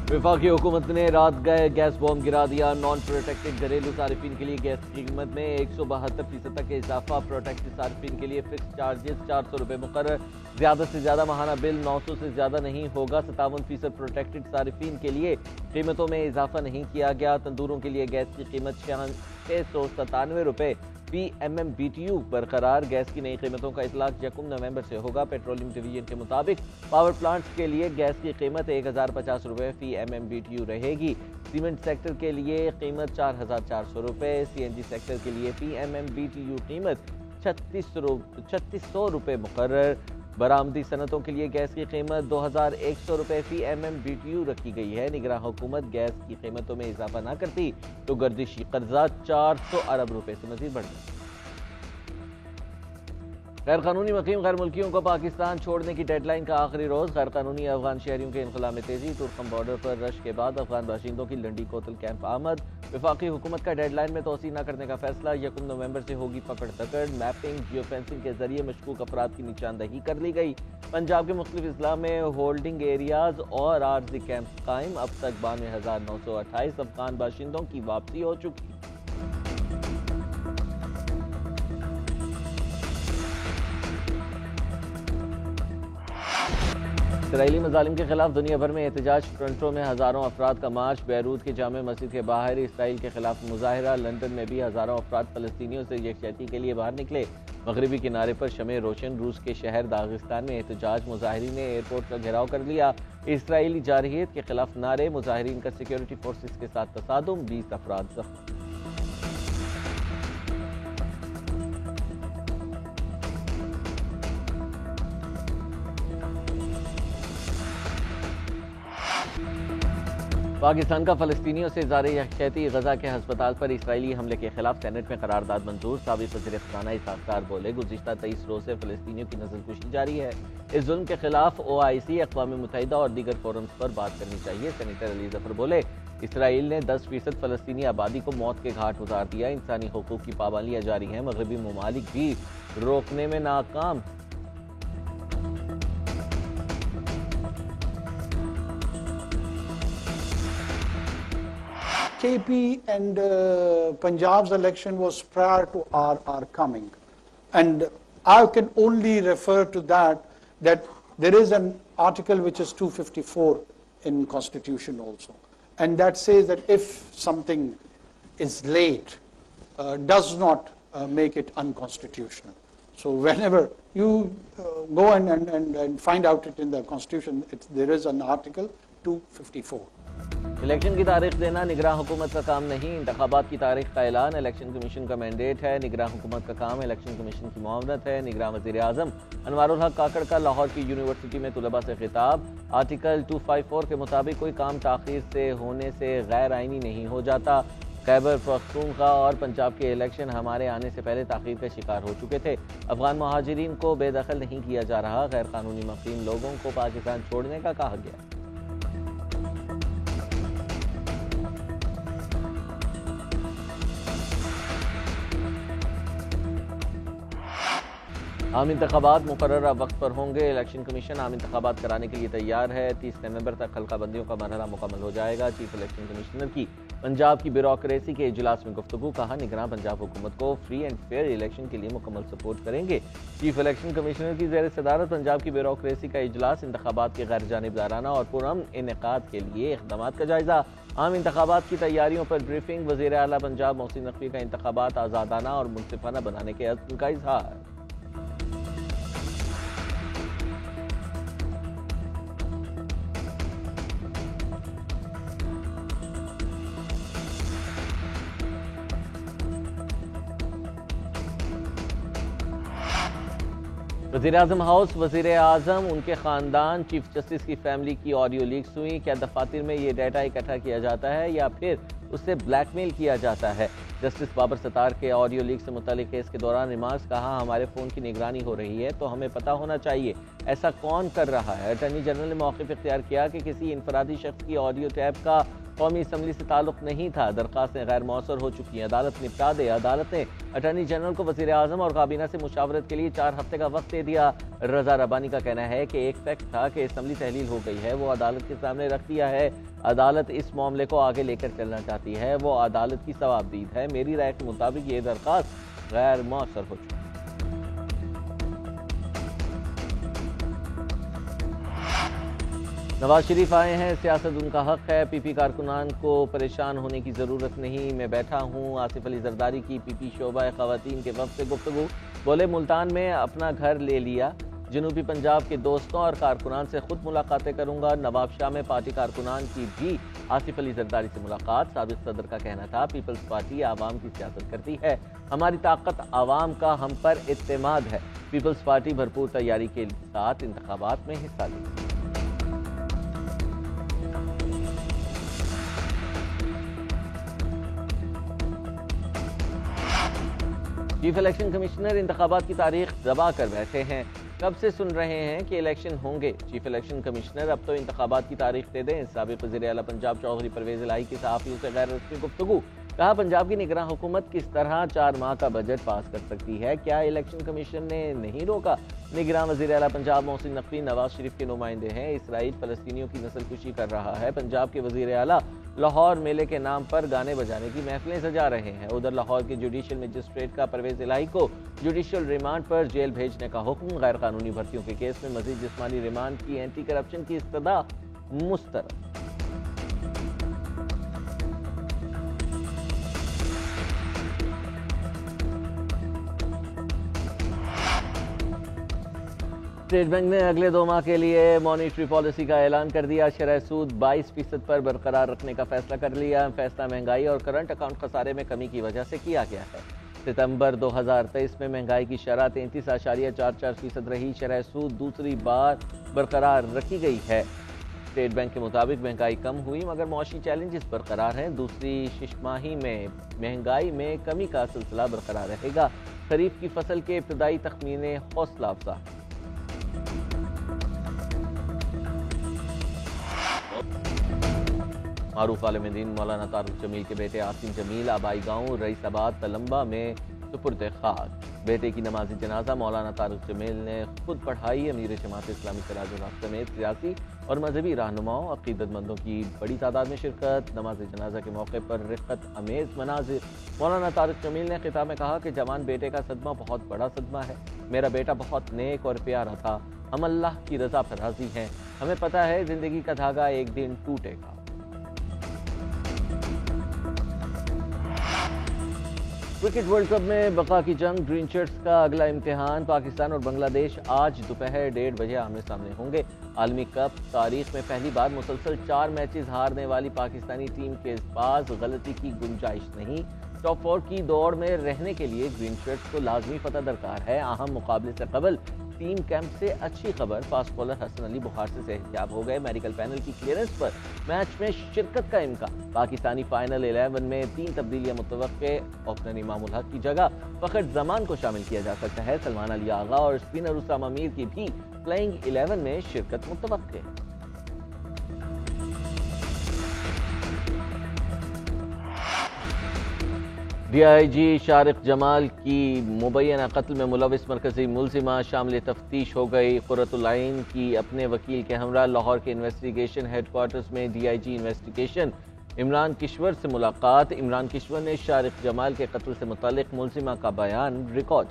वफाकी हुकूमत ने रात गए गैस बॉम्ब गिरा दिया। नॉन प्रोटेक्टेड घरेलू सार्फिन के लिए गैस की कीमत में 172% तक इजाफा। प्रोटेक्टेड सार्फिन के लिए फिक्स चार्जेस 400 रुपये मुकर्रर। ज्यादा से ज्यादा माहाना बिल 900 से ज्यादा नहीं होगा। 57% प्रोटेक्टेड सार्फिन के लिए कीमतों में इजाफा नहीं किया गया। तंदूरों के लिए गैस की कीमत 697 रुपये PMMBTU बरकरार। गैस की नई कीमतों का इतलाक 1 नवंबर से होगा। पेट्रोलियम डिवीजन के मुताबिक पावर प्लांट्स के लिए गैस की कीमत 1050 रुपये PMMBTU रहेगी। सीमेंट सेक्टर के लिए कीमत 4400 रुपये। CNG सेक्टर के लिए PMMBTU कीमत 3600 रुपये मुकर्रर। बरामदी सनतों के लिए गैस की कीमत 2100 रुपये PMMBTU रखी गई है। निगरान हुकूमत गैस की कीमतों में इजाफा ना करती तो गर्दिशी कर्जा 400 अरब रुपए से मजीद बढ़ जाता। गैर कानूनी मुकीम गैर मुल्कियों को पाकिस्तान छोड़ने की डेडलाइन का आखिरी रोज। गैर कानूनी अफगान शहरियों के इनखला में तेजी। तुर्कम बॉर्डर पर रश के बाद अफगान बाशिंदों की लंडी कोतल कैंप आमद। वफाकी हुकूमत का डेडलाइन में तोसी न करने का फैसला। 1 नवंबर से होगी पकड़ दकड़। मैपिंग जियो फेंसिंग के जरिए मशकूक अपराध की निशानदही कर ली गई। पंजाब के मुख्तलिफ इजला में होल्डिंग एरियाज और आर्जी कैंप कायम। अब तक 92,928 अफगान बाशिंदों की वापसी हो चुकी। इसराइली मजालिम के खिलाफ दुनिया भर में एहतजाज। टोरंटो में हजारों अफराद का मार्च। बैरूत की जामे मस्जिद के बाहर इसराइल के खिलाफ मुजाहिरा। लंदन में भी हजारों अफराद फलस्तीनियों से यकजहती के लिए बाहर निकले। मगरबी किनारे पर शमे रोशन। रूस के शहर दागिस्तान में एहतजाज। मुजाहिरीन ने एयरपोर्ट का घेराव कर लिया। इसराइली जारहियत के खिलाफ नारे। मुजाहिरीन का सिक्योरिटी फोर्सेस के साथ तसादुम। 20 अफराद जख्मी। पाकिस्तान का फलस्तीनियों से ज़ारे यकजहती। गजा के हस्पताल पर इसराइली हमले के खिलाफ सेनेट में करारदाद मंजूर। साबिक वज़ीर ख़ज़ाना इसहाक़ डार बोले, गुज़िश्ता 23 रोज़ से फलस्तीनियों की नज़रकुशी जारी है। इस जुल्म के खिलाफ OIC, अक़वाम मुत्तहिदा और दीगर फोरम्स पर बात करनी चाहिए। सेनेटर अली ज़फ़र बोले, इसराइल ने 10% फलस्तीनी आबादी को मौत के घाट उतार दिया। इंसानी हुकूक़ की पाबंदियाँ जारी हैं। मगरबी ममालिक भी रोकने में नाकाम। KP and Punjab's election was prior to our coming, and I can only refer to that there is an article which is 254 in Constitution also, and that says that if something is late, does not make it unconstitutional. So whenever you go and find out it in the Constitution, there is an article 254. Election की तारीख देना निगरान हुकूमत का काम नहीं। इंतखाबात की तारीख का ऐलान इलेक्शन कमीशन का मैंडेट है। निगरान हुकूमत का काम इलेक्शन कमीशन की मुआवनत है। निगरान वज़ीर आज़म अनवारुल हक काकड़ का लाहौर की यूनिवर्सिटी में तुलबा से खिताब। आर्टिकल 254 के मुताबिक कोई काम ताख़ीर से होने से गैर आइनी नहीं हो जाता। खैबर पख्तूनख्वा और पंजाब के इलेक्शन हमारे आने से पहले ताख़ीर का शिकार हो चुके थे। अफगान महाजिरीन को बेदखल नहीं किया जा रहा। गैर कानूनी मुकीम लोगों को पाकिस्तान छोड़ने का कहा गया। आम इंतखाबात मुकर्ररा वक्त पर होंगे। इलेक्शन कमीशन आम इंतखाबात कराने के लिए तैयार है। 30 नवंबर तक हल्काबंदियों का मरहला मुकम्मल हो जाएगा। चीफ इलेक्शन कमिश्नर की पंजाब की ब्यूरोक्रेसी के इजलास में गुफ्तगू। कहा, निगरान पंजाब हुकूमत को फ्री एंड फेयर इलेक्शन के लिए मुकम्मल सपोर्ट करेंगे। चीफ इलेक्शन कमिश्नर की ज़ेर सदारत पंजाब की ब्यूरोक्रेसी का इजलास। इंतखाबात के गैर जानिबदाराना और पुरअमन इनेकाद के लिए इक़दामात का जायजा। आम इंतखाबात की तैयारियों पर ब्रीफिंग। वज़ीर आला पंजाब मोहसिन नकवी का इंतखाबात आज़ादाना और मुनसिफाना बनाने के अज़्म का इजहार। वज़ीर आज़म हाउस, वज़ीर आज़म, उनके ख़ानदान, चीफ जस्टिस की फैमिली की ऑडियो लीक्स हुई। क्या दफातर में ये डाटा इकट्ठा किया जाता है या फिर उससे ब्लैकमेल किया जाता है? जस्टिस बाबर सत्तार के ऑडियो लीक से मुतालिक केस के दौरान रिमार्क्स। कहा, हमारे फ़ोन की निगरानी हो रही है तो हमें पता होना चाहिए ऐसा कौन कर रहा है। अटॉर्नी जनरल ने मौक़िफ़ इख्तियार किया कि किसी इनफरादी शख्स की ऑडियो टैप का कौमी असम्बली से ताल्लुक नहीं था। दरख्वास्तें गैर मौसर हो चुकी हैं, अदालत निपटा दे। अदालत ने अटॉर्नी जनरल को वज़ीर आज़म और काबीना से मुशावरत के लिए 4 हफ्ते का वक्त दे दिया। रजा रब्बानी का कहना है कि एक फैक्ट था कि असम्बली तहलील हो गई है, वो अदालत के सामने रख दिया है। अदालत इस मामले को आगे लेकर चलना चाहती है, वो अदालत की सवाबदीद है। मेरी राय के मुताबिक ये दरख्वास्त गैर मौसर हो चुकी है। नवाज शरीफ आए हैं, सियासत उनका हक है, पीपी कारकुनान को परेशान होने की ज़रूरत नहीं, मैं बैठा हूँ। आसिफ अली जरदारी की पीपी शोबा ख़वातीन के वफ़द से गुफ्तगू। बोले मुल्तान में अपना घर ले लिया, जनूबी पंजाब के दोस्तों और कारकुनान से खुद मुलाकातें करूंगा। नवाब शाह में पार्टी कारकुनान की भी आसिफ अली जरदारी से मुलाकात। साबिक सदर का कहना था पीपल्स पार्टी आवाम की सियासत करती है, हमारी ताकत आवाम का हम पर इत्तेमाद है। पीपल्स पार्टी भरपूर तैयारी के साथ इंतखाबात में हिस्सा लेगी। चीफ इलेक्शन कमिश्नर इंतखाबात की तारीख दबा कर बैठे हैं। कब से सुन रहे हैं कि इलेक्शन होंगे। चीफ इलेक्शन कमिश्नर अब तो इंतखाबात की तारीख दे दें। साबिक वज़ीर आला पंजाब चौधरी परवेज इलाही की सहाफ़ियों से गैर रस्मी गुफ्तगू। कहा पंजाब की निगरान हुकूमत किस तरह 4 माह का बजट पास कर सकती है, क्या इलेक्शन कमीशन ने नहीं रोका। निगरान वज़ीर आला पंजाब मोहसिन नकवी नवाज शरीफ के नुमाइंदे हैं। इसराइल फ़लस्तीनियों की नस्लकुशी कर रहा है। पंजाब के वज़ीर आला लाहौर मेले के नाम पर गाने बजाने की महफिलें सजा रहे हैं। उधर लाहौर के जुडिशल मजिस्ट्रेट का परवेज इलाही को जुडिशल रिमांड पर जेल भेजने का हुक्म। गैर कानूनी भर्तियों के केस में मजीद जिस्मानी रिमांड की एंटी करप्शन की इस्तदा मुस्तरद। स्टेट बैंक ने अगले 2 माह के लिए मॉनेटरी पॉलिसी का ऐलान कर दिया। शरह सूद 22% पर बरकरार रखने का फैसला कर लिया। फैसला महंगाई और करंट अकाउंट खसारे में कमी की वजह से किया गया है। सितंबर 2023 में महंगाई की शरह 33.44% रही। शरह सूद दूसरी बार बरकरार रखी गई है। स्टेट बैंक के मुताबिक महंगाई कम हुई मगर मौशी चैलेंजेस बरकरार हैं। दूसरी शिशमाही में महंगाई में कमी का सिलसिला बरकरार रहेगा। खरीफ की फसल के इब्तदाई तखमीने हौसला अफजा। मारूफ आलिम दीन मौलाना तारुक जमील के बेटे आसिम जमील आबाई गांव रईसाबाद तलम्बा में सुपुर्द खाक। बेटे की नमाजी जनाजा मौलाना तारुक जमील ने खुद पढ़ाई। अमीर जमात इस्लामी सिराजुल हक समेत सियासी और मजहबी रहनुमाओं अकीदतमंदों की बड़ी तादाद में शिरकत। नमाज जनाजा के मौके पर रिफ़त अमेज मनाजिर। मौलाना तारुक जमील ने खिताब में कहा कि जवान बेटे का सदमा बहुत बड़ा सदमा है। मेरा बेटा बहुत नेक और प्यारा था। हम अल्लाह की रजा पर राजी हैं। हमें पता है जिंदगी का धागा एक दिन टूटेगा। क्रिकेट वर्ल्ड कप में बका की जंग, ग्रीन शर्ट्स का अगला इम्तिहान। पाकिस्तान और बांग्लादेश आज दोपहर 1:30 बजे आमने सामने होंगे। आलमी कप तारीख में पहली बार मुसलसल 4 मैचेस हारने वाली पाकिस्तानी टीम के पास गलती की गुंजाइश नहीं। टॉप 4 की दौड़ में रहने के लिए ग्रीन शर्ट्स को लाजमी फतह दरकार है। अहम मुकाबले से कबल टीम कैंप से अच्छी खबर, फास्ट बॉलर हसन अली बुखार से सेहतयाब हो गए। मेडिकल पैनल की क्लियरेंस पर मैच में शिरकत का इम्कान। पाकिस्तानी फाइनल 11 में 3 तब्दीलियां मुतवक्के। ओपनर इमामुल हक की जगह फखर जमान को शामिल किया जा सकता है। सलमान अली आगा और स्पिनर उसामा मीर की भी प्लेइंग 11 में शिरकत मुतवक्के। DIG शारिक जमाल की मुबैना कत्ल में मुलविस मरकजी मुलजिमा शामिल तफ्तीश हो गई। कुर्रतुल आइन की अपने वकील के हमरा लाहौर के इन्वेस्टिगेशन हेडक्वार्टर्स में DIG इन्वेस्टिगेशन इमरान किश्वर से मुलाकात। इमरान किश्वर ने शारिक जमाल के कत्ल से मुतालिक मुलजिमा का बयान रिकॉर्ड